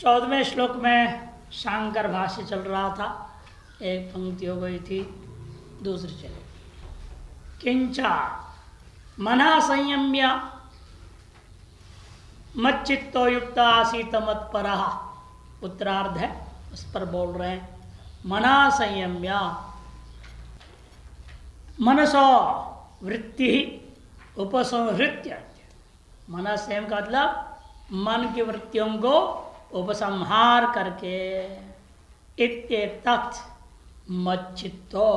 14वें श्लोक में शांकर भाष्य चल रहा था। एक पंक्ति हो गई थी, दूसरी चले। किंचा मना संयम्य मच्चित्तो युक्त आसीत मत्परः, उत्तरार्ध है, उस पर बोल रहे हैं। मना संयम्य, मनसो वृत्ति उपसंहृत्य। मन संयम का मतलब मन की वृत्तियों को उपसंहार करके इत्येतत् मच्चित्तो,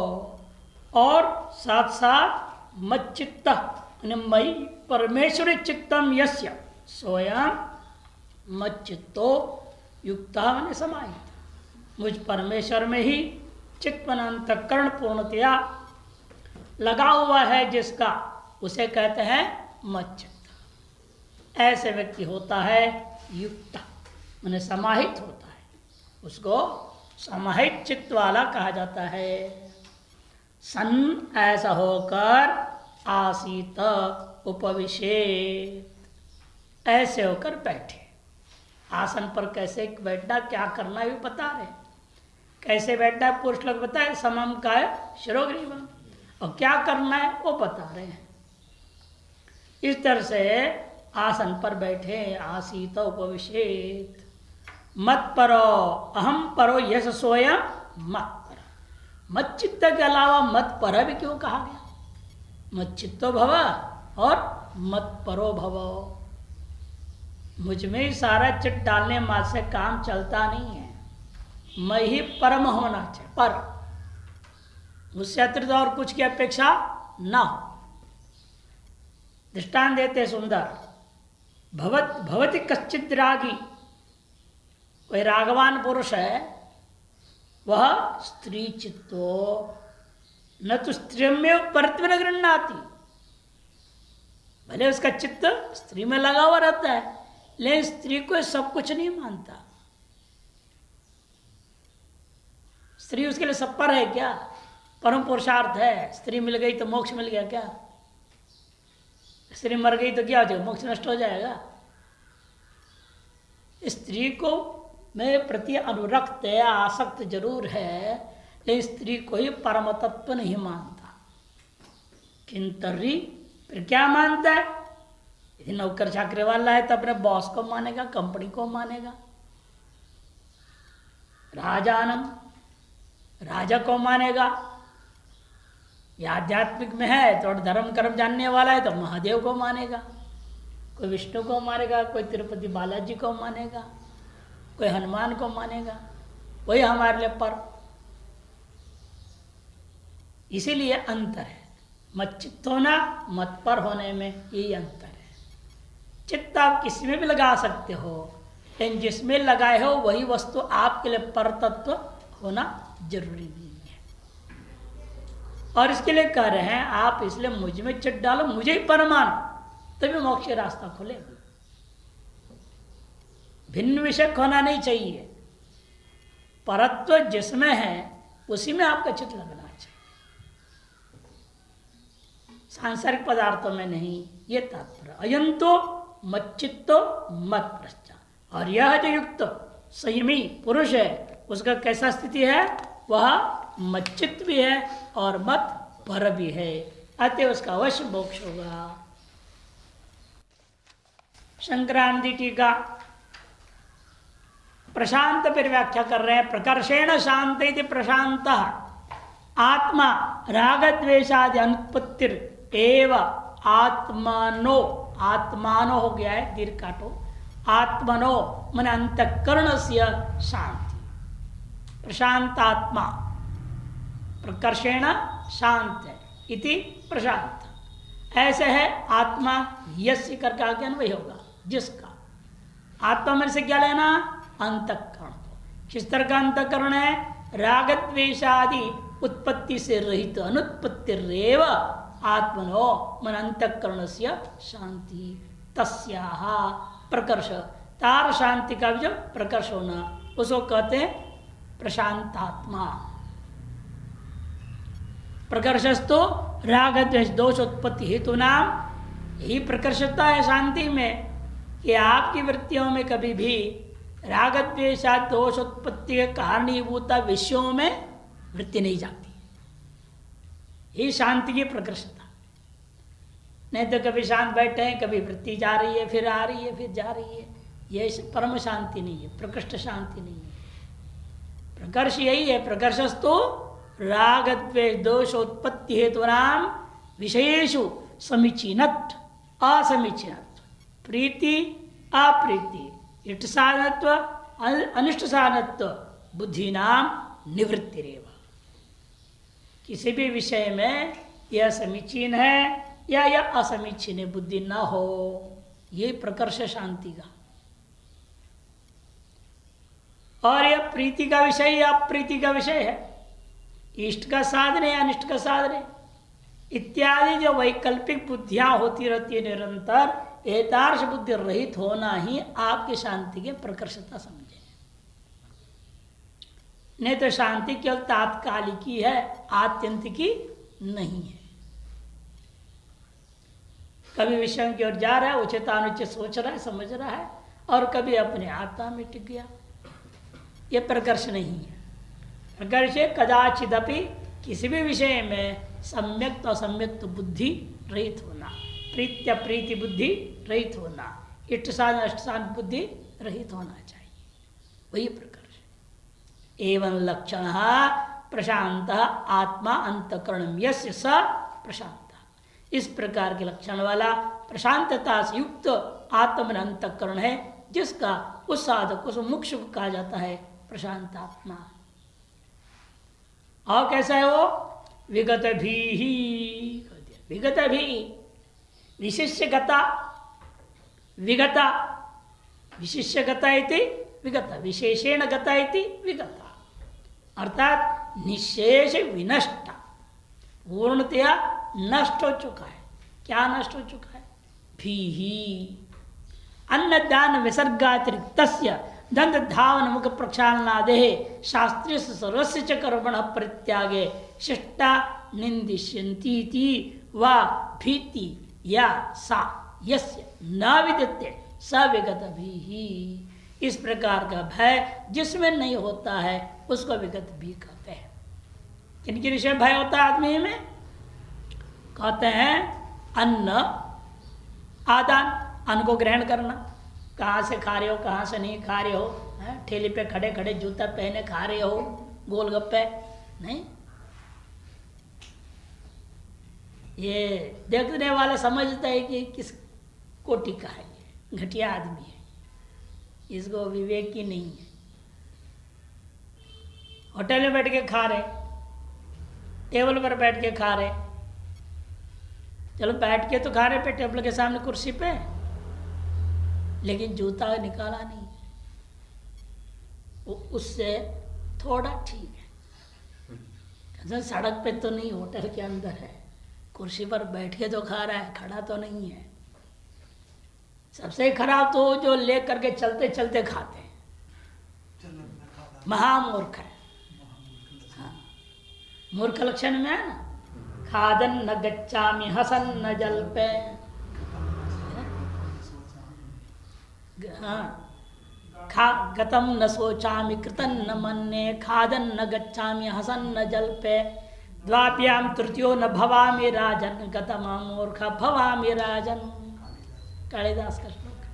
और साथ साथ मच्चित्त मयि परमेश्वरी चित्तम यस्य स्वयं मच्चित्तो युक्ता मैंने समाहित, मुझ परमेश्वर में ही चित्तमन अंतःकरण पूर्णतया लगा हुआ है जिसका, उसे कहते हैं मच्चित्त। ऐसे व्यक्ति होता है युक्त, माने समाहित होता है, उसको समाहित चित्त वाला कहा जाता है। सन ऐसा होकर आसीत उपविशेत, ऐसे होकर बैठे। आसन पर कैसे बैठना, क्या करना भी बता रहे। कैसे बैठना है पुरुष लोग बताए, समम काय शिरोग्रीवम, और क्या करना है वो बता रहे हैं। इस तरह से आसन पर बैठे, आसीत उपविशेत। मत परो अहम परो यश स्वयं मत पर, मत चित्त के अलावा मत पर भी क्यों कहा गया? मत चित्तो भव और मत परो भव। मुझ में ही सारा चित्त डालने मात्र से काम चलता नहीं है, मैं ही परम होना चाहिए, पर मुझसे अतिरिक्त और कुछ की अपेक्षा ना हो। दृष्टांत देते सुंदर, भवति कश्चित रागी, कोई रागवान पुरुष है, वह स्त्री चित्तो न तो स्त्रियमेव परत्वेन गृह्णाति, भले उसका चित्त स्त्री में लगा हुआ रहता है, लेकिन स्त्री को सब कुछ नहीं मानता। स्त्री उसके लिए सब पर है क्या? परम पुरुषार्थ है। स्त्री मिल गई तो मोक्ष मिल गया क्या? स्त्री मर गई तो क्या हो जाएगा? मोक्ष नष्ट हो जाएगा। स्त्री को मेरे प्रति अनुरक्त है, आसक्त जरूर है, लेकिन स्त्री को ही परम तत्व नहीं मानता। किंतरी फिर क्या मानता है? यदि नौकर चाकरी वाला है तो अपने बॉस को मानेगा, कंपनी को मानेगा। राजानम, राजा को मानेगा। या आध्यात्मिक में है, थोड़ा धर्म कर्म जानने वाला है तो महादेव को मानेगा, कोई विष्णु को मानेगा, कोई तिरुपति बालाजी को मानेगा, कोई हनुमान को मानेगा। वही हमारे लिए पर। इसीलिए अंतर है, मत चित्त होना मत पर होने में, यही अंतर है। चित्त आप किसी में भी लगा सकते हो, लेकिन जिसमें लगाए हो वही वस्तु आपके लिए पर तत्व होना जरूरी नहीं है। और इसके लिए कह रहे हैं आप इसलिए मुझ में चित्त डालो, मुझे ही पर मानो, तभी मोक्ष रास्ता खुलेगा। भिन्न विषय होना नहीं चाहिए। परत्व जिसमें है उसी में आपका चित्त लगना चाहिए, सांसारिक पदार्थों में नहीं। ये तात्पर्य। अयंतो मच्चित्तो मत पश्चात। और यह जो युक्त संयमी पुरुष है, उसका कैसा स्थिति है? वह मच्चित्त भी है और मत पर भी है, अतः उसका अवश्य मोक्ष होगा। शंकरानंदी टीका प्रशांत पर व्याख्या कर रहे हैं। प्रकर्षेण शांत इति प्रशांत आत्मा रागद्वेषादि अनुत्पत्तिर एव आत्मनो, आत्मानो हो गया है दीर्घ काटो, आत्मनो मन अंतःकरण से शांति। प्रशांत आत्मा प्रकर्षेण शांत है इति प्रशांत। ऐसे है आत्मा, यस्य करके आगे अन्वय होगा, जिसका। आत्मा में से क्या लेना? अंतःकरण। किस तरह का अंतःकरण है? रागद्वेषादि उत्पत्ति से रहित, अनुत्पत्तिरेव आत्मनो मन अंतःकरण से शांति। तस्याह प्रकर्ष, तार शांति का भी जो प्रकर्ष होना, उसको कहते हैं प्रशांतात्मा। प्रकर्षस्तु राग द्वेष दोष उत्पत्ति हेतु नाम, यही प्रकर्षता है शांति में कि आपकी वृत्तियों में कभी भी रागद्वेषा दोषोत्पत्ति के कारणीभूत विषयों में वृत्ति नहीं जाती। ये शांति की प्रकृष्टता। नहीं तो कभी शांत बैठे हैं, कभी वृत्ति जा रही है, फिर आ रही है, फिर जा रही है। ये परम शांति नहीं है, प्रकृष्ट शांति नहीं है। प्रकर्ष यही है। प्रकर्षस्तु राग द्वेष दोषोत्पत्ति हेतुनाम विषयेषु समीचीनत्व असमीचीनत्व, प्रीति अप्रीति, इष्ट साधनत्व अनिष्ट साधनत्व बुद्धि नाम निवृत्तिरेव। किसी भी विषय में यह समीचीन है या यह असमीचीन है, बुद्धि न हो, ये प्रकर्ष शांति का। और यह प्रीति का विषय या अप्रीति का विषय है, इष्ट का साधन है अनिष्ट का साधन है इत्यादि जो वैकल्पिक बुद्धियां होती रहती है निरंतर, एतार्श बुद्धि रहित होना ही आपकी शांति के प्रकर्षता समझे। नहीं तो शांति केवल तात्कालिक ही है, आत्यंतिकी नहीं है। कभी विषयों की ओर जा रहा है, उचित अनुचित सोच रहा है, समझ रहा है, और कभी अपने आत्मा में टिक गया। ये प्रकर्ष नहीं है। प्रकर्ष कदाचिदपि किसी भी विषय में सम्यक्त असम्यक्त बुद्धि रहित होना, प्रीत्य प्रीति बुद्धि रहित होना, इष्ट साधन अष्ट साधन बुद्धि रहित होना चाहिए, वही प्रकर्ष। एवं लक्षण प्रशांत आत्मा अंतःकरण यस्य स प्रशांत। इस प्रकार के लक्षण वाला प्रशांतता से युक्त आत्मन अंतःकरण है, जिसका उस साधक उस मुक्ष को कहा जाता है प्रशांत आत्मा। और कैसा है वो? विगत भी ही, विगत भी विशिष्यगता, विगता विशिष्यगता इति विगता, विशेषेण गता इति विगता, अर्थात निशेष विनष्ट, पूर्णतया नष्ट हो चुका है। क्या नष्ट हो चुका है? भी ही अन्नदान विसर्गातिरिक्त दंत धावन मुख प्रक्षालनादे शास्त्रीय सर्वस्य च कर्मण परित्यागे शिष्टा निंदिष्यन्तीति व भीति या सा यस्य न विद्यते स विगत भी ही। इस प्रकार का भय जिसमें नहीं होता है उसको विगत भी कहते हैं। किनके विषय भय होता है आदमी में? कहते हैं अन्न आदान, अन्न को ग्रहण करना। कहाँ से खा रहे हो, कहाँ से नहीं खा रहे हो, ठेले पे खड़े खड़े जूता पहने खा रहे हो, गोलगप्पे नहीं। ये देखने वाला समझता है कि किस कोटि का है, ये घटिया आदमी है, इसको विवेक ही नहीं है। होटल में बैठ के खा रहे, टेबल पर बैठ के खा रहे, चलो बैठ के तो खा रहे पे टेबल के सामने कुर्सी पे, लेकिन जूता निकाला नहीं, वो उससे थोड़ा ठीक है। सड़क पे तो नहीं, होटल के अंदर है, कुर्सी पर बैठ के तो खा रहा है, खड़ा तो नहीं है। सबसे खराब तो जो ले करके चलते चलते खाते हैं, महामूर्ख है। हाँ, मूर्ख लक्षण में है ना, खादन न गच्छामि हसन न जल पे। हाँ, गतम न सोचामि कृतन न मन्ये, खादन न गच्छामि हसन न जल पे, द्वाभ्याम तृतीयो न भवामि राजन, गतम मूर्ख भवामि राजन। कालिदास का श्लोक।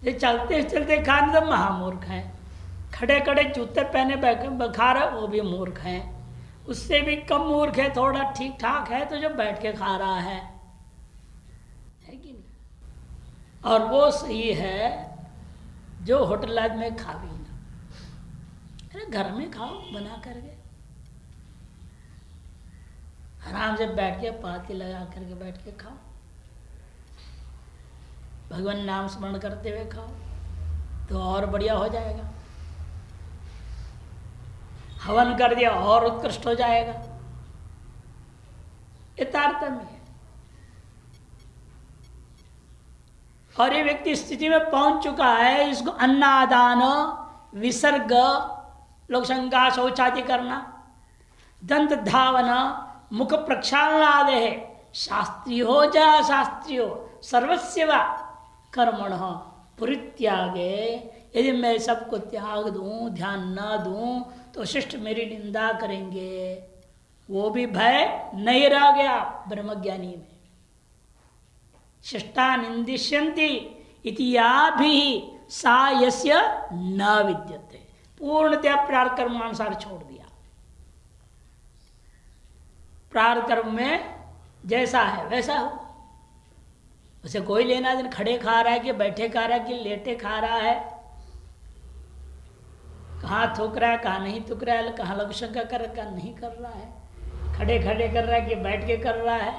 ये चलते चलते खाने तो महामूर्ख है, खड़े खड़े जूते पहने खा रहा वो भी मूर्ख है, उससे भी कम मूर्ख है, थोड़ा ठीक ठाक है तो जो बैठ के खा रहा है कि नहीं? और वो सही है जो होटल आज में खा भी ना, अरे घर में खाओ बना करके, आराम से बैठ के पाती लगा करके बैठ के खाओ, भगवान नाम स्मरण करते हुए खाओ तो और बढ़िया हो जाएगा। हवन कर दिया और उत्कृष्ट हो जाएगा। ये तारतम्य है। और ये व्यक्ति स्थिति में पहुंच चुका है, इसको अन्नादान विसर्ग, लोग शंका शौचादि करना, दंत धावन मुख प्रक्षालनादे, शास्त्री हो जा शास्त्री हो, सर्वस्व कर्मण परित्यागे, यदि मैं सबको त्याग दूं, ध्यान ना दूं, तो शिष्ट मेरी निंदा करेंगे। वो भी भय नहीं रह गया ब्रह्मज्ञानी में। शिष्टा निंदिष्यन्ति इति या भी सा यस्य न विद्यते, पूर्णतया प्रारब्ध कर्मानुसार छोड़ दिया। प्रारब्ध कर्म में जैसा है वैसा हो, उसे कोई लेना देना, खड़े खा रहा है कि बैठे खा रहा है कि लेटे खा रहा है, कहाँ थूक रहा है कहाँ नहीं थूक रहा है, कहाँ लघु शंका कर रहा है कहाँ नहीं कर रहा है, खड़े खड़े कर रहा है कि बैठ के कर रहा है,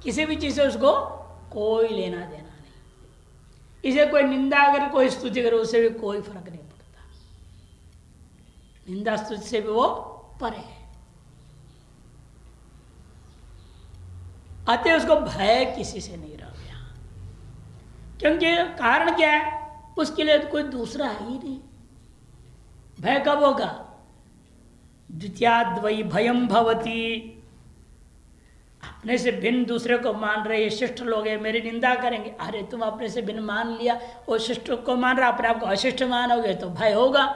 किसी भी चीज से उसको कोई लेना देना नहीं। इसे कोई निंदा अगर कोई स्तुति करे उससे भी कोई फर्क नहीं पड़ता, निंदा स्तुति से भी वो परे है। अतः उसको भय किसी से नहीं रह गया, क्योंकि कारण क्या है, उसके लिए तो कोई दूसरा है ही नहीं। भय कब होगा, द्वितीयाद्वयी भयम भवती, अपने से भिन्न दूसरे को मान रहे, ये शिष्ट लोग हैं मेरी निंदा करेंगे, अरे तुम अपने से भिन्न मान लिया, वो शिष्ट को मान रहा, अपने आप को अशिष्ट मानोगे तो भय होगा।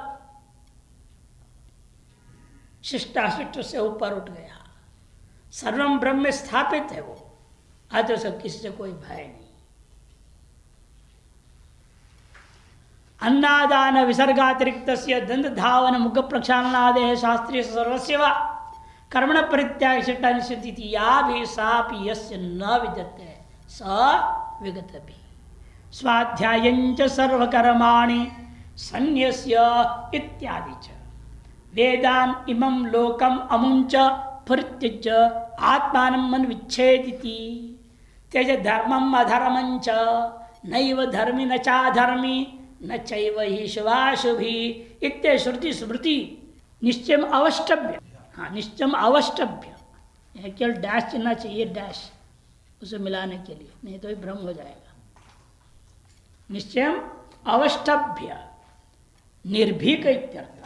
शिष्टाशिष्ट से ऊपर उठ गया, सर्वम ब्रह्म में स्थापित है वो, आज सब किसी से कोई भय नहीं। अन्नादान विसर्गातिरिक्त दंड धावन मुख प्रक्षालनादे शास्त्रीय सर्वस्व कर्मण परित्याग शिष्टा निषिद्धि या भी सापि यस्य न विद्यते स विगत भी स्वाध्यायञ्च सर्वकर्माणि संन्यस्य इत्यादि च वेदान इमं लोकम अमुंच परित्यज्य आत्मानं मन विच्छेदिति त्यज धर्मम अधर्मञ्च नैव धर्मी न चाधर्मी न चैव हि शुभाशुभी इत्ते श्रुति स्मृति निश्चयम अवष्टभ्य। हाँ, निश्चयम अवष्टभ्य, केवल डैश चिन्ह चाहिए, डैश उसे मिलाने के लिए, नहीं तो ये भ्रम हो जाएगा। निश्चयम अवष्टभ्य निर्भीक इत्यर्थ।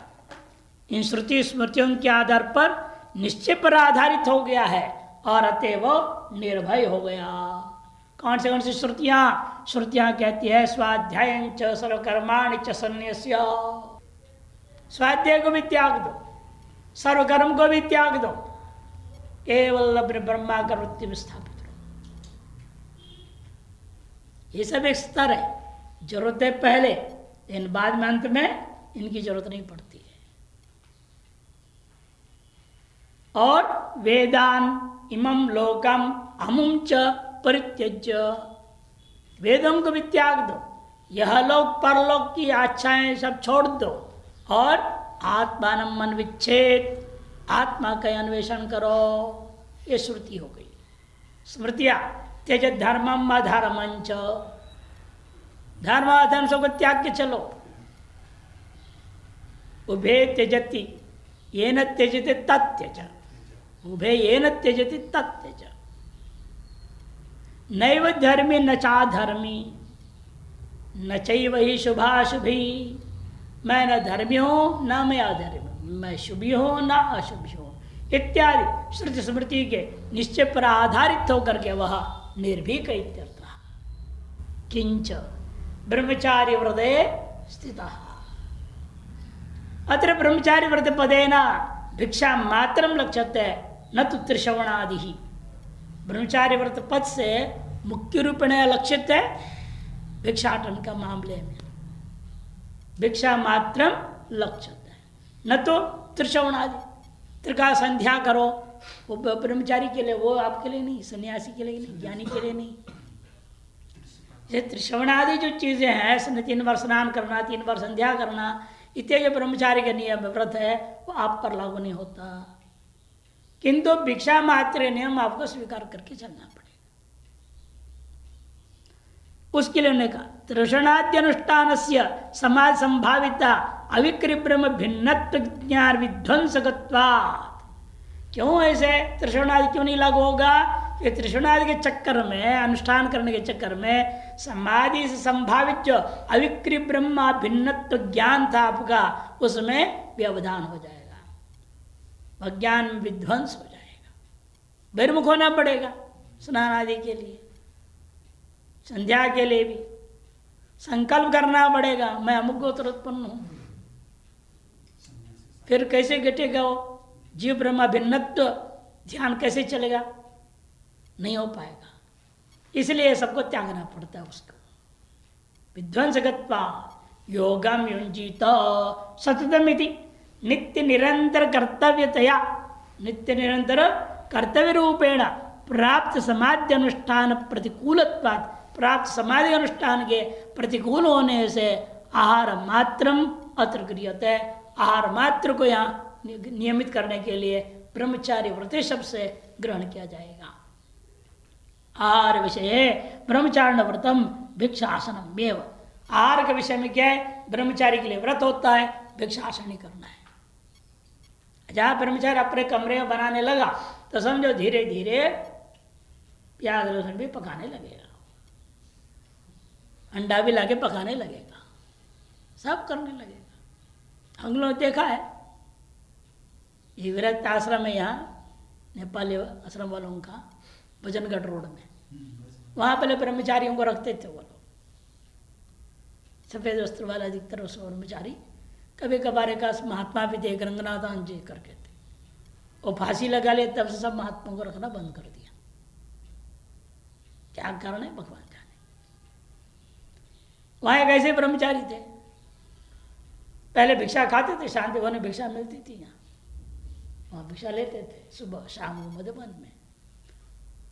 इन श्रुति स्मृतियों के आधार पर निश्चय पर आधारित हो गया है और अतएव निर्भय हो गया। कौन सी श्रुतियां? श्रुतियां कहती है स्वाध्यायञ्च सर्वकर्माणि च संन्यस्य, स्वाध्याय को भी त्याग दो, सर्वकर्म को भी त्याग दो, केवल अपने ब्रह्माकार वृत्ति में स्थापित रहो। ये सब एक स्तर है, जरूरत है पहले, इन बाद में अंत में इनकी जरूरत नहीं पड़ती है। और वेदान इमं लोकम अमुं च परित्यज्य, वेदों को भी त्याग दो, यह लोक परलोक की आच्छाएं सब छोड़ दो और आत्मान मन विच्छेद, आत्मा का अन्वेषण करो। ये श्रुति हो गई। स्मृतियां त्यज धर्मम अधर्मंच, धर्म अधर्म सबको त्याग के चलो। उभे त्यजति येन त्यजति तत्यज, उभे येन त्यजति तत्यज। नैव धर्मी न चाधर्मी न चैव हि शुभाशुभी, मैं न धर्मी हूं न मैं अधर्मी, मैं शुभी हूं न अशुभी हूं इत्यादि श्रुति स्मृति के निश्चय पर आधारित होकर के वह निर्भीक इत्यर्थ। किंच ब्रह्मचारी व्रते स्थितः, अत्र ब्रह्मचारी व्रत पदेन भिक्षा मात्रम लक्ष्यते न तो त्रिश्रवणादि ही। ब्रह्मचारी व्रत पद से मुख्य रूपेण लक्षित है भिक्षाटन का मामले में, भिक्षा मात्र लक्षित है, न तो त्रिश्रवणादि। त्रिका संध्या करो, वो ब्रह्मचारी के लिए, वो आपके लिए नहीं, सन्यासी के लिए नहीं, ज्ञानी के लिए नहीं। ये त्रिश्रवणादि जो चीजें हैं, 3 बार स्नान करना, 3 बार संध्या करना, इत्यादि ब्रह्मचारी का नियम व्रत है, वो आप पर लागू नहीं होता। किंतु भिक्षा मात्र नियम आपको स्वीकार करके चलना पड़ेगा। उसके लिए उन्होंने कहा तृषणाद्यनुष्ठान से समाज संभाविता अविक्री ब्रह्म भिन्नत्व ज्ञान विध्वंसकत्वात्। क्यों ऐसे तृषणादि क्यों नहीं लागू होगा? कि तृषणादि के चक्कर में, अनुष्ठान करने के चक्कर में समाधि से संभावित जो अविक्री ब्रह्म भिन्नत्व ज्ञान था आपका, उसमें व्यवधान हो जाएगा, ज्ञान विध्वंस हो जाएगा, बहिर्मुख होना पड़ेगा। स्नान आदि के लिए, संध्या के लिए भी संकल्प करना पड़ेगा, मैं अमुक गोत्र उत्पन्न हूं। फिर कैसे घटेगा वो जीव ब्रह्मा भिन्नत्व ध्यान कैसे चलेगा? नहीं हो पाएगा। इसलिए सबको त्यागना पड़ता है उसको। विध्वंसगत्वा योगम युंजीत सततमिति नित्य निरंतर कर्तव्यतया, नित्य निरंतर कर्तव्य रूपेण प्राप्त समाधि अनुष्ठान प्रतिकूलत्वात्, प्राप्त समाधि अनुष्ठान के प्रतिकूल होने से आहार मात्रम अत्र क्रियते, आहार मात्र को यहाँ नियमित करने के लिए ब्रह्मचारी व्रत शब्द से ग्रहण किया जाएगा। आहार विषय ब्रह्मचारण व्रतम भिक्षासनम एव, आहार के विषय में क्या है? ब्रह्मचारी के लिए व्रत होता है भिक्षासन ही करना है। जहां ब्रह्मचारी अपने कमरे में बनाने लगा तो समझो धीरे धीरे प्याज लहसुन भी पकाने लगेगा, अंडा भी लाके पकाने लगेगा, सब करने लगेगा। हम लोग देखा है ये विरक्त आश्रम है यहाँ नेपाली आश्रम वालों का, भजनगढ़ रोड में, वहां पहले ब्रह्मचारियों को रखते थे वो लोग, सफेद वस्त्र वाला अधिकतर उस ब्रह्मचारी। कभी कभार एक महात्मा भी थे, रंगनाथान जी करके थे, वो फांसी लगा ले, तब से सब महात्माओं को रखना बंद कर दिया। क्या कारण है भगवान जाने। वहां एक ऐसे ब्रह्मचारी थे, पहले भिक्षा खाते थे, शांति वन में भिक्षा मिलती थी, यहाँ वहां भिक्षा लेते थे सुबह शाम मधुबन में।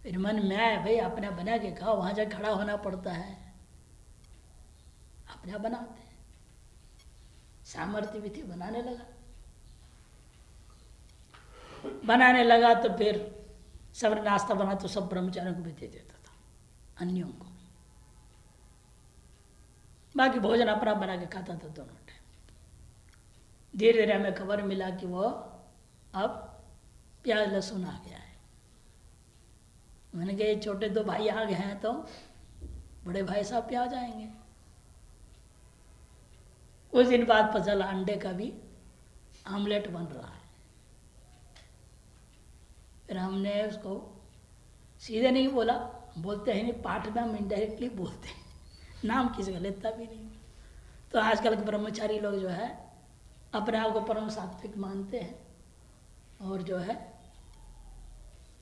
फिर मन में आया भाई अपना बना के खाओ, वहां जाकर खड़ा होना पड़ता है, अपना बनाते हैं। सामर्थ्य भी थी, बनाने लगा तो फिर सब नाश्ता बना तो सब ब्रह्मचारियों को भी दे देता था, अन्यों को। बाकी भोजन अपना बना के खाता था दोनों टाइम। धीरे धीरे हमें खबर मिला कि वो अब प्याज लहसुन आ गया है। मैंने कहा छोटे दो भाई आ गए हैं तो बड़े भाई साहब प्याज आएंगे। उस दिन बाद पता चला अंडे का भी आमलेट बन रहा है। फिर हमने उसको सीधे नहीं बोला, बोलते हैं नहीं, पाठ में हम इनडायरेक्टली बोलते हैं, नाम किसी का लेता भी नहीं। तो आजकल के ब्रह्मचारी लोग जो है अपने आप को परम सात्विक मानते हैं और जो है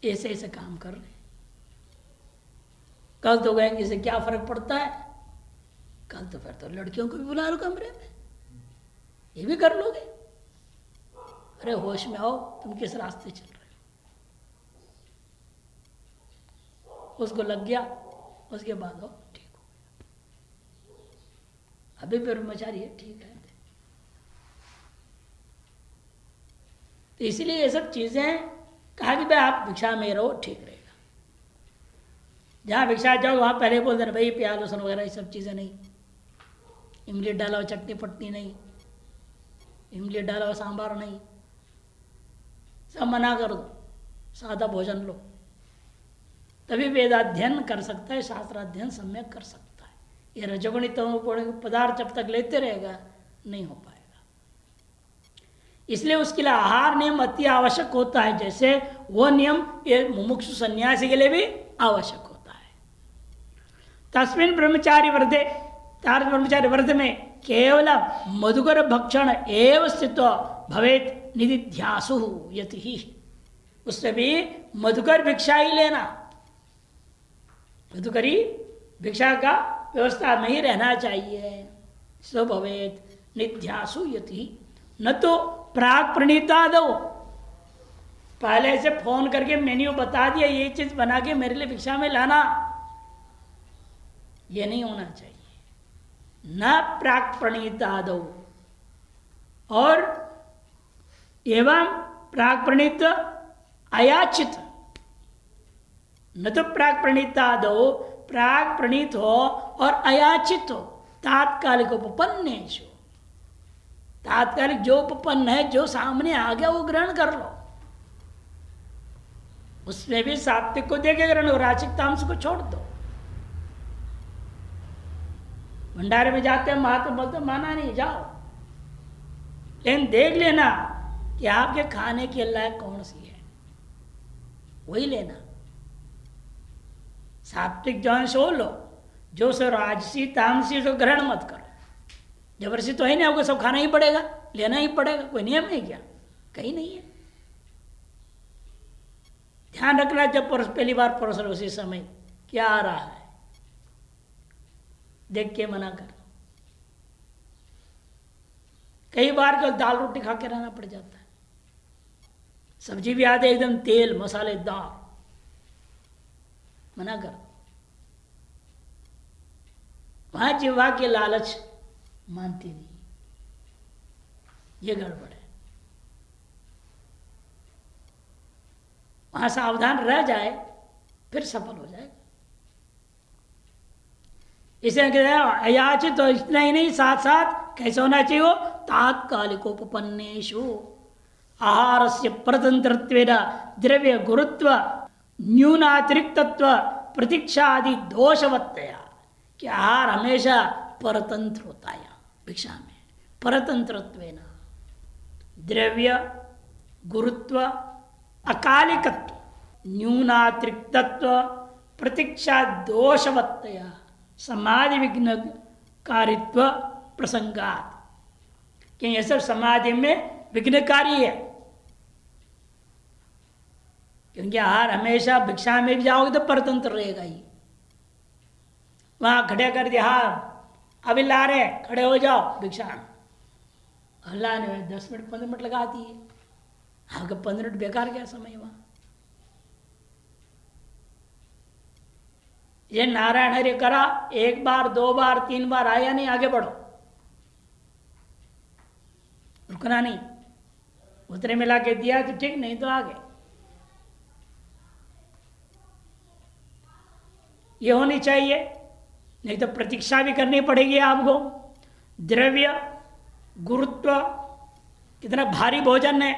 ऐसे ऐसे काम कर रहे हैं। कल तो कहेंगे इससे क्या फर्क पड़ता है, कल तो फिर तो लड़कियों को भी बुला लो कमरे में, ये भी कर लोगे। अरे होश में आओ, तुम किस रास्ते चल रहे हो। उसको लग गया, उसके बाद हो ठीक हो गया। अभी ब्रह्मचारी है, ठीक है। तो इसलिए ये सब चीजें कहा कि भाई आप भिक्षा में रहो, ठीक रहेगा। जहां भिक्षा जाओ वहां पहले बोल देना भाई प्याज लहसुन वगैरह ये सब चीजें नहीं, इमली डाला हुआ चटनी पटनी नहीं, इमली डाला हुआ सांबार नहीं, सब मना कर दो, सादा भोजन लो। तभी वेदाध्ययन कर सकता है, शास्त्राध्ययन सम्यक कर सकता है। ये रजोगुणी तमोगुणी पदार्थ जब तक लेते रहेगा नहीं हो पाएगा। इसलिए उसके लिए आहार नियम अति आवश्यक होता है, जैसे वो नियम ये मुमुक्षु सन्यासी के लिए भी आवश्यक होता है। तस्मिन् ब्रह्मचारी व्रते, तार ब्रह्मचारी व्रत में केवल मधुकर भक्षण एवं स्थित भवेत निधिध्यासु यति ही, उससे भी मधुकर भिक्षा ही लेना, मधुकरी भिक्षा का व्यवस्था नहीं रहना चाहिए। सो भवेत निध्यासु यति, न तो प्राग प्रणीता दो, पहले से फोन करके मेन्यू बता दिया ये चीज बना के मेरे लिए भिक्षा में लाना, ये नहीं होना चाहिए। न प्राग प्रणीता दो, और एवं प्राग प्रणीत अयाचित, न तो प्राग प्रणीता दो, प्राग प्रणीत हो और अयाचित हो। तात्कालिक उपपन्नेषु, तात्कालिक जो उपपन्न है, जो सामने आ गया वो ग्रहण कर लो। उसमें भी सात्विक को देके ग्रहण हो, राचिक तामस को छोड़ दो। भंडारे में जाते हैं महात्मा बोलते माना नहीं जाओ, लेकिन देख लेना कि आपके खाने के लायक कौन सी है, वही लेना। सात्विक जो है सो लो, जो सो राजसी तामसी सो ग्रहण मत करो। जबरदस्ती तो है नहीं, आपको सब खाना ही पड़ेगा, लेना ही पड़ेगा, कोई नियम है क्या? कहीं नहीं है। ध्यान रखना, जब पहली बार परोस रहे उसी समय क्या आ रहा है देख के मना कर। कई बार जो दाल रोटी खा के रहना पड़ जाता है, सब्जी भी आते एकदम तेल मसालेदार, मना कर। वहां जिह्वा के लालच मानती नहीं, ये गड़बड़ है। वहां सावधान रह जाए फिर सफल हो जाएगा। इसे अयाचित तो इतना ही नहीं, साथ साथ कैसे होना चाहिए वो? तात्कालिकोपन्नेषु आहार से परतंत्रत्वेन द्रव्य गुरुत्व न्यूनातिरिक्तत्व प्रतीक्षा आदि दोषवत्तया कि आहार हमेशा परतंत्र होता है। भिक्षा में परतंत्रत्वेन द्रव्य गुरुत्व अकालिकत्व न्यूनातिरिक्तत्व प्रतीक्षा दोषवत्तया समाधि विघ्न कारित्व प्रसंगात, कि ये सब समाधि में विघ्नकारी है। क्योंकि आहार हमेशा भिक्षा में भी जाओगे तो परतंत्र रहेगा ही। वहां खड़े कर दिया, हाँ अभी ला रहे, खड़े हो जाओ भिक्षा, अल्लाह ने 10 मिनट 15 मिनट लगा दिए, आपका 15 मिनट बेकार गया समय। वहां ये नारायण हरि करा, 1 बार 2 बार 3 बार आया नहीं, आगे बढ़ो, रुकना नहीं। उतरे मिला के दिया तो ठीक, नहीं तो आगे। ये होनी चाहिए, नहीं तो प्रतीक्षा भी करनी पड़ेगी आपको। द्रव्य गुरुत्व, कितना भारी भोजन है,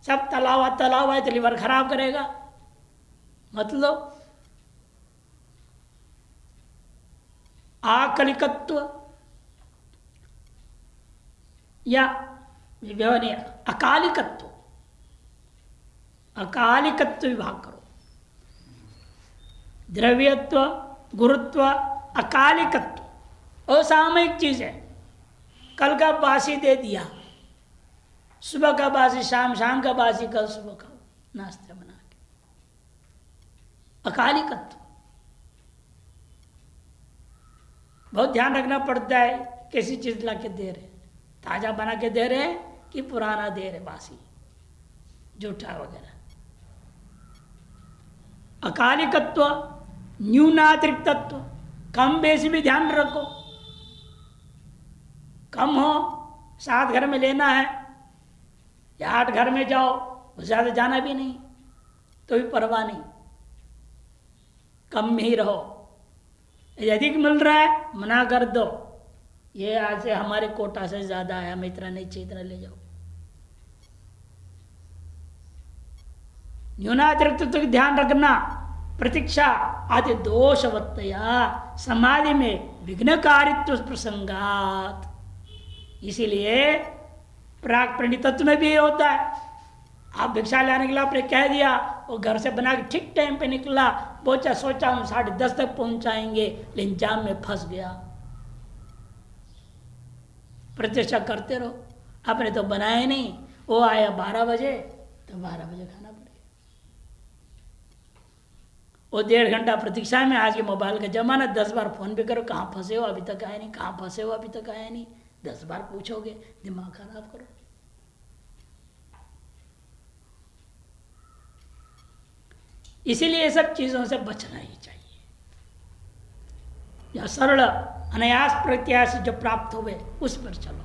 सब तला हुआ है तो लीवर खराब करेगा, मत लो। आकलिकत्व या अकालिकत्व, अकालिकत्व विभाग करो। द्रव्यत्व गुरुत्व अकालिकत्व असामयिक चीज है। कल का बासी दे दिया, सुबह का बासी शाम, शाम का बासी कल सुबह खाओ नाश्ता बना के, अकालिकत्व। बहुत ध्यान रखना पड़ता है कैसी चीज ला के दे रहे, ताजा बना के दे रहे हैं कि पुराना दे रहे, बासी जूठा वगैरह। अकालिकत्व न्यूनातिरिक्तत्व, कम बेसी भी ध्यान रखो। कम हो 7 घर में लेना है या 8 घर में जाओ, ज्यादा जाना भी नहीं तो भी परवाह नहीं, कम में ही रहो। यदि मिल रहा है मना कर दो, ये आज से हमारे कोटा से ज्यादा है, हमें इतना नहीं चाहिए, इतना ले जाओ। न्यूनातिरिक्त तो ध्यान रखना। प्रतीक्षा आदि दोषवत्तया समाधि में विघ्नकारित्व प्रसंगात, इसीलिए प्राक प्रणितत्व में भी ये होता है। आप भिक्षा लाने के लिए आपने कह दिया, वो घर से बना के ठीक टाइम पे निकला, पहुंचा, सोचा हम 10:30 तक पहुंचाएंगे, लेकिन जाम में फंस गया। प्रतीक्षा करते रहो, आपने तो बनाया नहीं, वो आया 12 बजे तो 12 बजे खाना पड़ेगा। वो 1.5 घंटा प्रतीक्षा में, आज के मोबाइल का जमाना, 10 बार फोन भी करो, कहाँ फंसे हो अभी तक आया नहीं, कहाँ फंसे हो अभी तक आया नहीं, 10 बार पूछोगे, दिमाग खराब करो। इसीलिए सब चीजों से बचना ही चाहिए। या सरल अनायास प्रत्याश जो प्राप्त हुए उस पर चलो।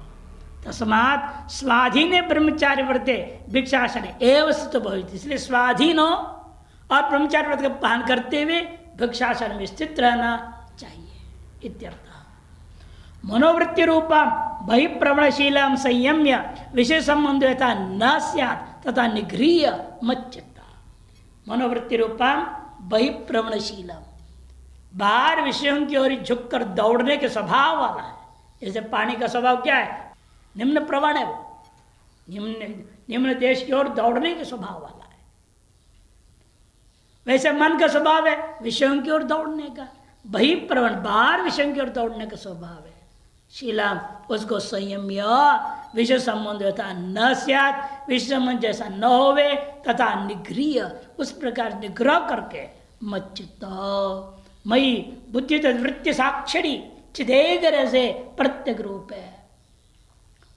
तस्मात् स्वाधीन ब्रह्मचार्य व्रते भिक्षासन एवं स्थितो भवेत्, इसलिए स्वाधीन हो और ब्रह्मचार्य व्रत का पालन करते हुए भिक्षासन में स्थित रहना चाहिए इत्यर्थ। मनोवृत्ति रूपा बहिप्रवणशीला संयम्य विषय संबंध न स्यात् तथा निगृह्य मच्चित्ता। मनोवृत्ति रूपा बहिप्रवणशीला, बाहर विषयों की ओर झुककर दौड़ने के स्वभाव वाला है। जैसे पानी का स्वभाव क्या है, निम्न प्रवण है, वो निम्न देश की ओर दौड़ने के स्वभाव वाला है। वैसे मन का स्वभाव है विषयों की ओर दौड़ने का, वही प्रवण बाहर विषयों की ओर दौड़ने का स्वभाव है। शीला उसको संयम्य विषय संबंध होता न स्यात्, विषय संबंध जैसा न होवे, तथा निगृह उस प्रकार निग्रह करके मच्चित्त मई बुद्धि तद्वृत्ति साक्षरी चिदेगर से प्रत्येक रूप है।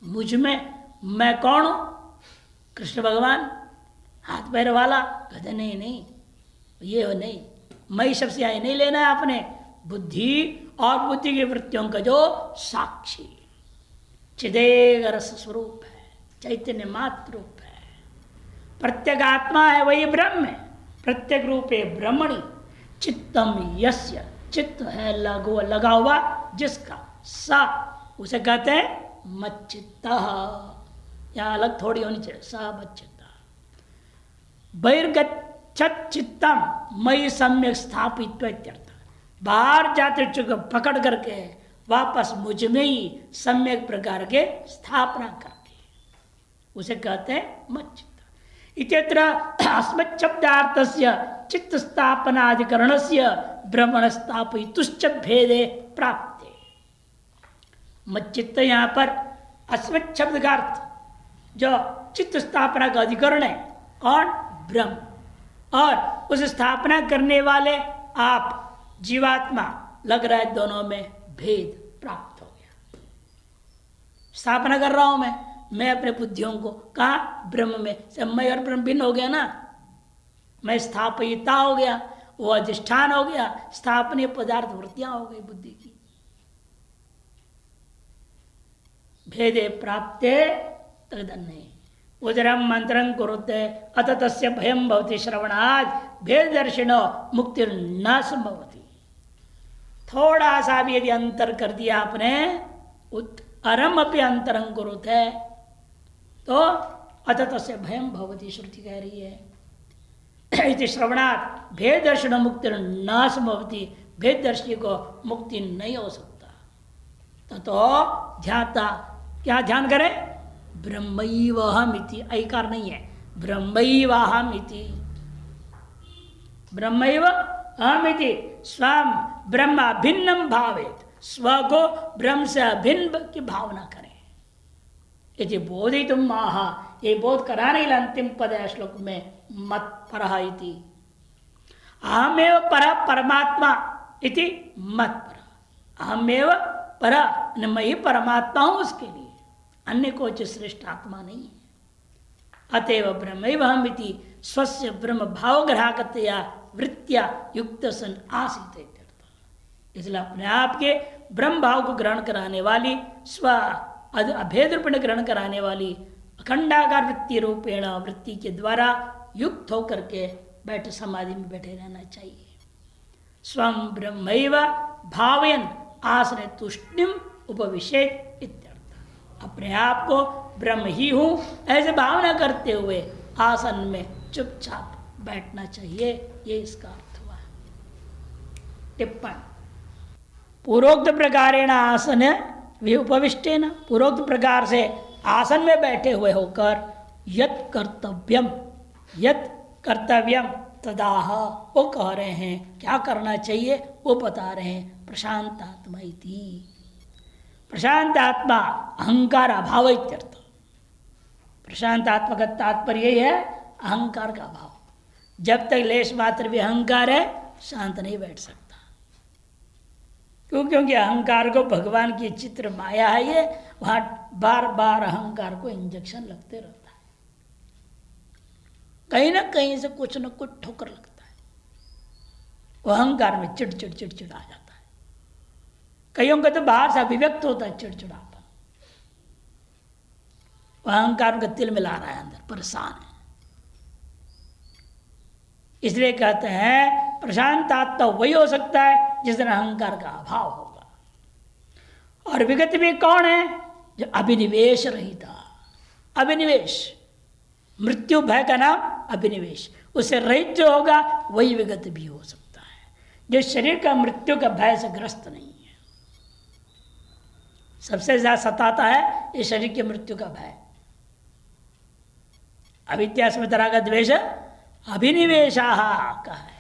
मुझ में मैं कौन हूं? कृष्ण भगवान हाथ पैर वाला? कहते नहीं नहीं, ये हो नहीं, मैं शब्द से यहां नहीं लेना है आपने। बुद्धि और बुद्धि की वृत्तियों का जो साक्षी चिदेगर स्वरूप है, चैतन्य मात्र रूप है, प्रत्येक आत्मा है, वही ब्रह्म है, प्रत्येक रूप है ब्रह्मणि। चित्तम यस्य, चित्त है लगो लगा हुआ जिसका, सा उसे कहते हैं मच्चित्त। यहां अलग थोड़ी होनी चाहिए, सा मच्चित्त। बहिर्गच्छत् चित्तम मयि सम्यक स्थापित इत्यर्थ, बाहर जाते चुके पकड़ करके वापस मुझ में ही सम्यक प्रकार के स्थापना करके उसे कहते हैं मच्चित्त। इत्यत्र अस्मत् शब्दार्थस्य चित्त स्थापनाधिकरणस्य ब्रह्मण स्थापयितुश्च भेदे प्राप्ते। मच्चित्त यहाँ पर अस्मत् शब्द का अर्थ जो चित्त स्थापना का अधिकरण है, कौन? ब्रह्म। और उस स्थापना करने वाले आप जीवात्मा, लग रहा है दोनों में भेद प्राप्त हो गया। स्थापना कर रहा हूं मैं अपने बुद्धियों को, कहा? ब्रह्म में। सब मैं और ब्रह्म भिन्न हो गया ना, मैं स्थापयिता हो गया, वो अधिष्ठान हो गया, स्थापनीय पदार्थ वृत्तियां हो गई बुद्धि की। भेदे प्राप्ते तदन्य उदरम मंत्रं कुरुते अत तस्य भयं भवति श्रवणात् भेद दर्शिनो मुक्ति न संभवति। थोड़ा सा भी यदि अंतर कर दिया आपने, अरम अपि अंतरं कुरुते, तो अत तस्य भयं भवति, श्रुति कह रही है। इति श्रवणात् भेद दर्शन मुक्ति न संभवति, भेद दर्शी को मुक्ति नहीं हो सकता। तो ध्याता क्या ध्यान करे? ब्रह्मैवाहमिति, ऐकार नहीं है, ब्रह्मैवाहमिति, ब्रह्मैव अहमिति स्वयं ब्रह्म भिन्नम भावेत, स्व को ब्रह्म से अभिन्न की भावना करें। यदि बोधितुम आहा, ये बोध कराने के अंतिम पद है श्लोक में, मत परः इति, अहमेव पर परमात्मा इति मत पर, अहमेव पर, मैं ही परमात्मा हूं उसके लिए, अन्य कोई श्रेष्ठ आत्मा नहीं है। अतएव ब्रह्मैवाहमिति स्वस्य ब्रह्म भाव ग्राहकतया वृत्तिया युक्त सन आसीत, इसलिए अपने आप के ब्रह्म भाव को ग्रहण कराने वाली, स्व अभेद रूपेण ग्रहण कराने वाली अखंडाकार वृत्ति रूपेण वृत्ति के द्वारा युक्त होकर के बैठे समाधि में बैठे रहना चाहिए। स्वम ब्रह्मैव भावयन आसने तुष्टिम उपविशेत इत्यर्थ, अपने आप को ब्रह्म ही हूं ऐसे भावना करते हुए आसन में चुपचाप बैठना चाहिए, ये इसका अर्थ हुआ। टिप्पण, पूर्वोक्त प्रकारेण आसन उपविष्टेन, पूर्वोक्त प्रकार से आसन में बैठे हुए होकर यत् कर्तव्यम तदाह, वो कह रहे हैं क्या करना चाहिए वो बता रहे हैं। प्रशांत आत्मा इति, प्रशांत आत्मा अहंकार अभाव इत्यर्थ। प्रशांत आत्मा का तात्पर्य यही है अहंकार का अभाव। जब तक लेश मात्र भी अहंकार है शांत नहीं बैठ सकता। क्योंकि अहंकार को भगवान की चित्र माया है, ये वहां बार बार अहंकार को इंजेक्शन लगते रहता है, कहीं ना कहीं से कुछ न कुछ ठोकर लगता है, वो अहंकार में चिड़चिड़ आ जाता है। कईयों का तो बाहर से अभिव्यक्त होता है चिड़चिड़ापन, अहंकार का तिल मिला रहा है, अंदर परेशान है। इसलिए कहते हैं प्रशांत आत्मा वही हो सकता है जिस दिन अहंकार का अभाव होगा। और विगत भी कौन है? जो अभिनिवेश रहिता, अभिनिवेश, मृत्यु भय का नाम अभिनिवेश, उससे रहित जो होगा वही विगत भी हो सकता है, जो शरीर का मृत्यु का भय से ग्रस्त नहीं है। सबसे ज्यादा सताता है इस शरीर की मृत्यु का भय। अविद्या स्मृति राग द्वेष अभिनिवेशा का है,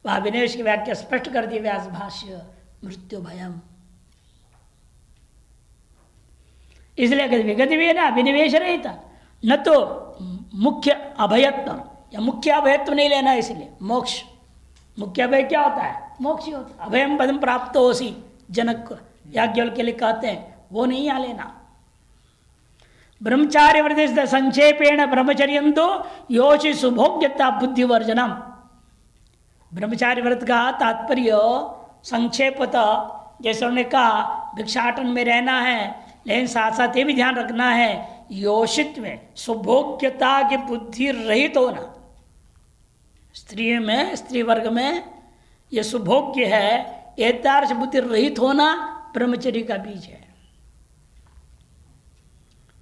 वह विनिवेश की व्याख्या स्पष्ट कर दी व्यास भाष्य, मृत्यु भयम। इसलिए विगत भी है ना, विनिवेश रहता, न तो मुख्य अभयत्व या मुख्य अभयत्व नहीं लेना, इसलिए मोक्ष। मुख्य अभय क्या होता है? मोक्ष ही होता है। अभयम पदम प्राप्त होसी जनक याज्ञवल्क्य के लिए कहते हैं, वो नहीं यहाँ लेना। ब्रह्मचार्य व्रत संक्षेपेण ब्रह्मचर्यंतो योषि सुभोग्यता बुद्धिवर्जनम। ब्रह्मचार्य व्रत का तात्पर्य संक्षेपतः, जैसे उन्होंने कहा भिक्षाटन में रहना है, लेकिन साथ साथ ये भी ध्यान रखना है योषित में सुभोग्यता की बुद्धि रहित होना। स्त्री में, स्त्री वर्ग में ये सुभोग्य है, एतार्श बुद्धि रहित होना ब्रह्मचर्य का बीज है।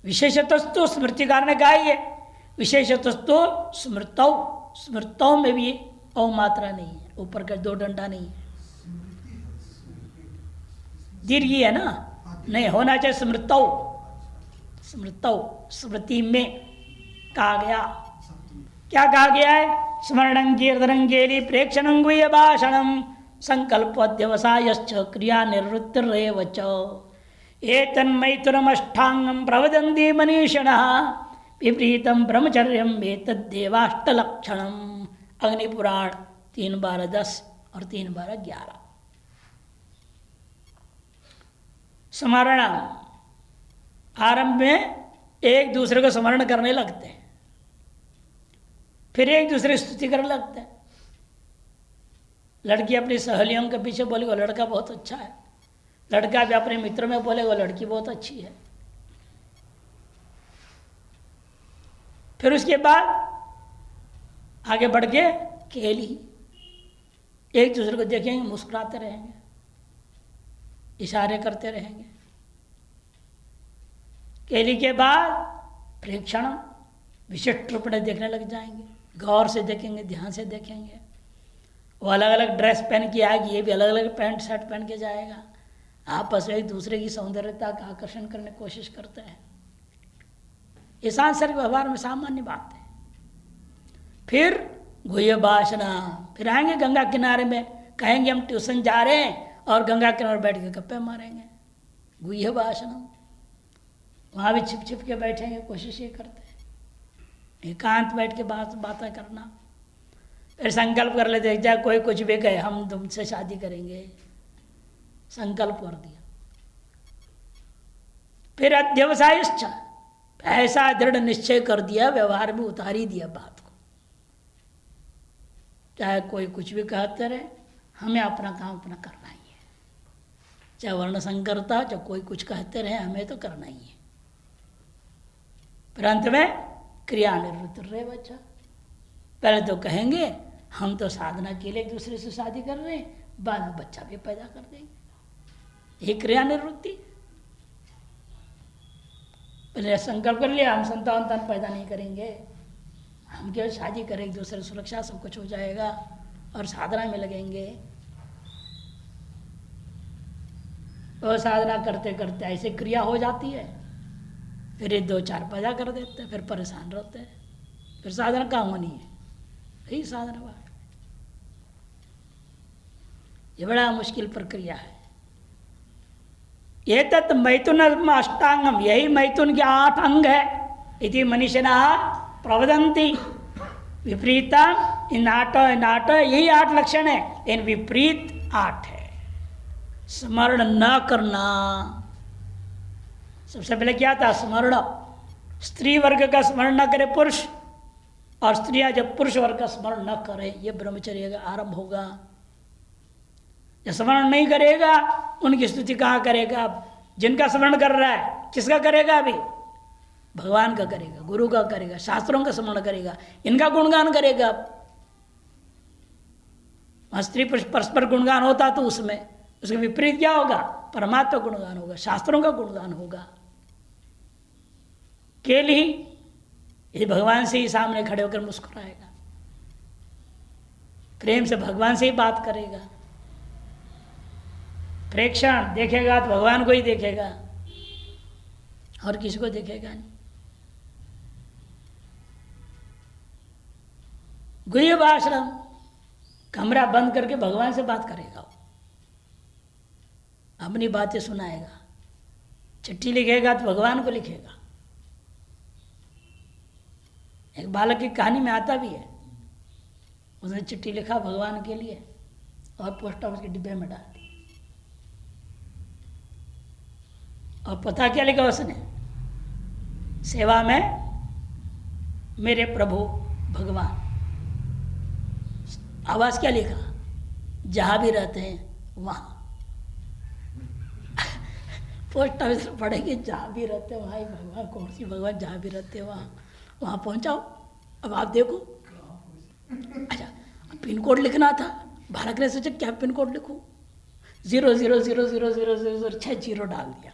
विशेषतस्तु स्मृतिकार ने कहा है, विशेषतस्तु स्मृतौ, स्मृतौ में भी औ मात्रा नहीं है, ऊपर का दो डंडा नहीं है, दीर्घी है ना, नहीं होना चाहिए स्मृतौ। स्मृतौ स्मृति में कहा गया, क्या कहा गया है? स्मरणं कीर्तनं केली प्रेक्षणं गुह्य भाषणं संकल्प अध्यवसायश्च क्रिया निवृत्तिरेव च एतन्मैथुनमष्टांगं प्रवदन्ति मनीषिणः विपरीतं ब्रह्मचर्यं एतद्देवाष्टलक्षणम्। अग्निपुराण 3:12-10 और 3:12-11। स्मरण, आरंभ में एक दूसरे को स्मरण करने लगते हैं, फिर एक दूसरे की स्तुति करने लगते हैं। लड़की अपनी सहेलियों के पीछे बोले वो लड़का बहुत अच्छा है, लड़का भी अपने मित्र में बोले वो लड़की बहुत अच्छी है। फिर उसके बाद आगे बढ़ के केली, एक दूसरे को देखेंगे, मुस्कुराते रहेंगे, इशारे करते रहेंगे। केली के बाद प्रेक्षण, विशिष्ट रूप में देखने लग जाएंगे, गौर से देखेंगे, ध्यान से देखेंगे। वो अलग अलग ड्रेस पहन के आएगी, ये भी अलग अलग पैंट शर्ट पहन के जाएगा। आपस में एक दूसरे की सौंदर्यता का आकर्षण करने की कोशिश करते हैं। ये सांसारिक व्यवहार में सामान्य बात है। फिर गुह्य भाषणा, फिर आएंगे गंगा किनारे में, कहेंगे हम ट्यूशन जा रहे हैं और गंगा किनारे बैठ के गप्पे मारेंगे, गुह्य भाषण। वहाँ भी छिप छिप के बैठेंगे, कोशिश ये करते हैं एकांत बैठ के बातें करना। फिर संकल्प कर लेते, चाहे कोई कुछ भी कहे हम तुमसे शादी करेंगे, संकल्प कर दिया। फिर अध्यवसायश्च, ऐसा दृढ़ निश्चय कर दिया, व्यवहार में उतार ही दिया बात को। चाहे कोई कुछ भी कहते रहे, हमें अपना काम अपना करना ही है। चाहे वर्ण संकरता, चाहे कोई कुछ कहते रहे, हमें तो करना ही है। फिर अंत में क्रिया निवृत्त रहे बच्चा। पहले तो कहेंगे हम तो साधना के लिए एक दूसरे से शादी कर रहे हैं, बाद में बच्चा भी पैदा कर देंगे, ये क्रिया निवृत्ति। पहले संकल्प कर लिया हम संतान पैदा नहीं करेंगे, हम केवल शादी करें, एक दूसरे सुरक्षा सब कुछ हो जाएगा और साधना में लगेंगे। तो साधना करते करते ऐसे क्रिया हो जाती है, फिर ये 2-4 पैदा कर देते हैं, फिर परेशान रहते हैं, फिर साधना कहाँ होनी है? यही साधना बात, ये बड़ा मुश्किल प्रक्रिया है। ये तत् मैथुन अष्टांगम, यही मैथुन के 8 अंग है। इति मनीषिणा प्रवदन्ति विपरीता, इन 8 यही 8 लक्षण है, इन विपरीत 8 है। स्मरण न करना, सबसे पहले क्या था? स्मरण। स्त्री वर्ग का स्मरण न करे पुरुष, और स्त्रियां जब पुरुष वर्ग का स्मरण न करें, यह ब्रह्मचर्य का आरंभ होगा। जब स्मरण नहीं करेगा, उनकी स्तुति कहाँ करेगा? जिनका स्मरण कर रहा है, किसका करेगा? अभी भगवान का करेगा, गुरु का करेगा, शास्त्रों का स्मरण करेगा, इनका गुणगान करेगा। स्त्री पुरुष परस्पर गुणगान होता तो उसमें उसके विपरीत क्या होगा? परमात्मा गुणगान होगा, शास्त्रों का गुणगान होगा। केली यदि भगवान से ही सामने खड़े होकर मुस्कुराएगा, प्रेम से भगवान से ही बात करेगा, प्रेक्षण देखेगा तो भगवान को ही देखेगा और किसी को देखेगा नहीं। गुह्य भाषण कमरा बंद करके भगवान से बात करेगा, वो अपनी बातें सुनाएगा। चिट्ठी लिखेगा तो भगवान को लिखेगा। एक बालक की कहानी में आता भी है, उसने चिट्ठी लिखा भगवान के लिए और पोस्ट ऑफिस के डिब्बे में डाल दी। और पता क्या लिखा उसने? सेवा में मेरे प्रभु भगवान। आवाज क्या लिखा? जहां भी रहते हैं वहां। पोस्ट ऑफिस पढ़ेंगे जहां भी रहते वहां ही भगवान। कौन सी भगवान? जहां भी रहते वहां वहां पहुंचाओ। अब आप देखो, अच्छा पिन कोड लिखना था, भारत ने सोचा क्या पिन कोड लिखूं? 0000000 जीरो डाल दिया।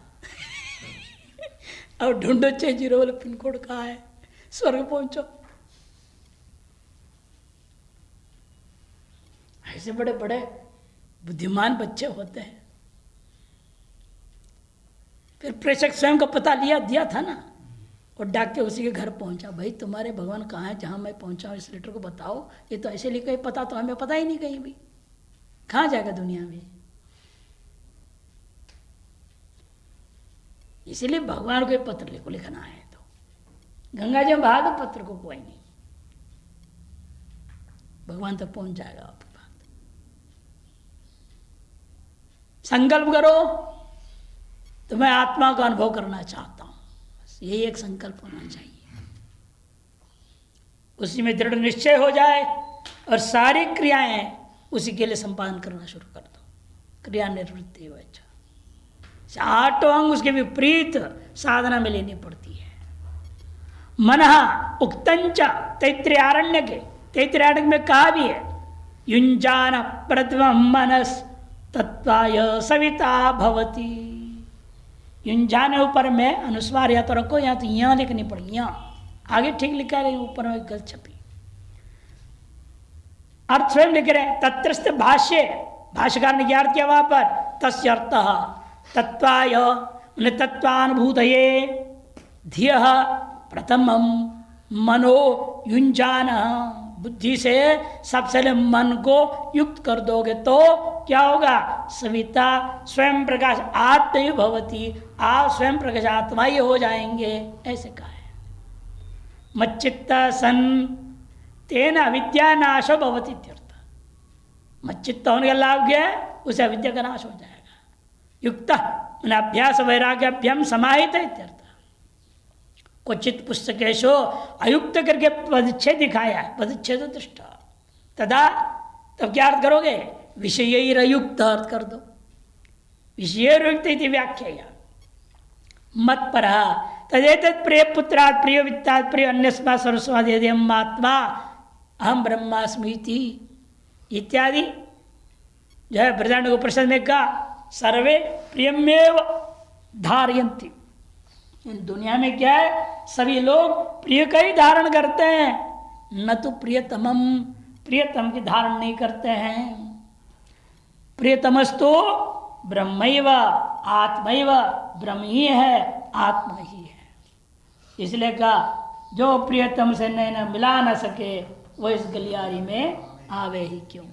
अब ढूंढो 6 जीरो वाला पिन कोड कहाँ है, स्वर्ग पहुंचो। ऐसे बड़े बड़े बुद्धिमान बच्चे होते हैं। फिर प्रेषक स्वयं का पता दिया था ना, और डाक के उसी के घर पहुंचा। भाई तुम्हारे भगवान कहाँ है? जहां मैं पहुंचा हूं इस लेटर को बताओ। ये तो ऐसे लिखा ही, पता तो हमें पता ही नहीं कहीं भी, कहाँ जाएगा दुनिया में। इसीलिए भगवान को पत्र लिखना है तो गंगा जी में बहा दो पत्र को, कोई नहीं, भगवान तक पहुंच जाएगा आपकी बात। संकल्प करो तो मैं आत्मा का अनुभव करना चाहता हूं, बस यही एक संकल्प होना चाहिए। उसी में दृढ़ निश्चय हो जाए और सारी क्रियाएं उसी के लिए संपादन करना शुरू कर दो। क्रिया निवृत्ति हो, अच्छा 8 अंग उसके विपरीत साधना में लेनी पड़ती है। मनः उक्तंच तैत्तिरीयारण्य के, तैत्तिरीयारण्य में कहा भी है, युञ्जान प्रथमं मनस तत्वाय सविता भवति। युञ्जान ऊपर में अनुस्वार या तो रखो या तो यहाँ लिखनी पड़ेगी, यहाँ आगे ठीक लिखा है लेकिन ऊपर में गलत छपी। अर्थ स्वयं लिख रहे हैं, तत्रस्थ भाष्य, भाष्यकार ने क्या अर्थ किया वहां पर? तस्य अर्थः तत्वाय तत्वानुभूतये धियः प्रथमं मनो युञ्जान। बुद्धि से सबसे मन को युक्त कर दोगे तो क्या होगा? सविता स्वयं प्रकाश आत्म भवती, आप स्वयं प्रकाश आत्मा ही हो जाएंगे, ऐसे कहा है। मच्चित्त सन तेना विद्या नाशो भवती इत्यर्थ। मच्चित्त होने का लाभ क्या है? उसे अविद्या का नाश हो जाएगा। युक्त अभ्यास वैराग्याभ्याम समाहित इत्यर्थ। क्वचित पुस्तकेशो अयुक्त करके पदच्छेद दिखाया है, पदच्छेद दृष्टा तदा, तब क्या अर्थ करोगे? विषयैरयुक्त अर्थ कर दो। विषयैरयुक्त इति व्याख्या मत पर तदेतत् प्रिय पुत्रात् प्रिय वित्तात् प्रिय अन्यस्मात् सर्वस्मात् यदेयम् आत्मा अहम ब्रह्मास्मि इत्यादि जो है बृहदारण्यक उपनिषद में कहा, सर्वे प्रियमेव धारयन्ति। दुनिया में क्या है? सभी लोग प्रिय का ही धारण करते हैं, न तो प्रियतमम, प्रियतम की धारण नहीं करते हैं। प्रियतमस्तु ब्रह्मैव आत्मैव, ब्रह्म ही है, आत्मा ही है। इसलिए कहा जो प्रियतम से नैन मिला न सके वो इस गलियारी में आवे ही क्यों।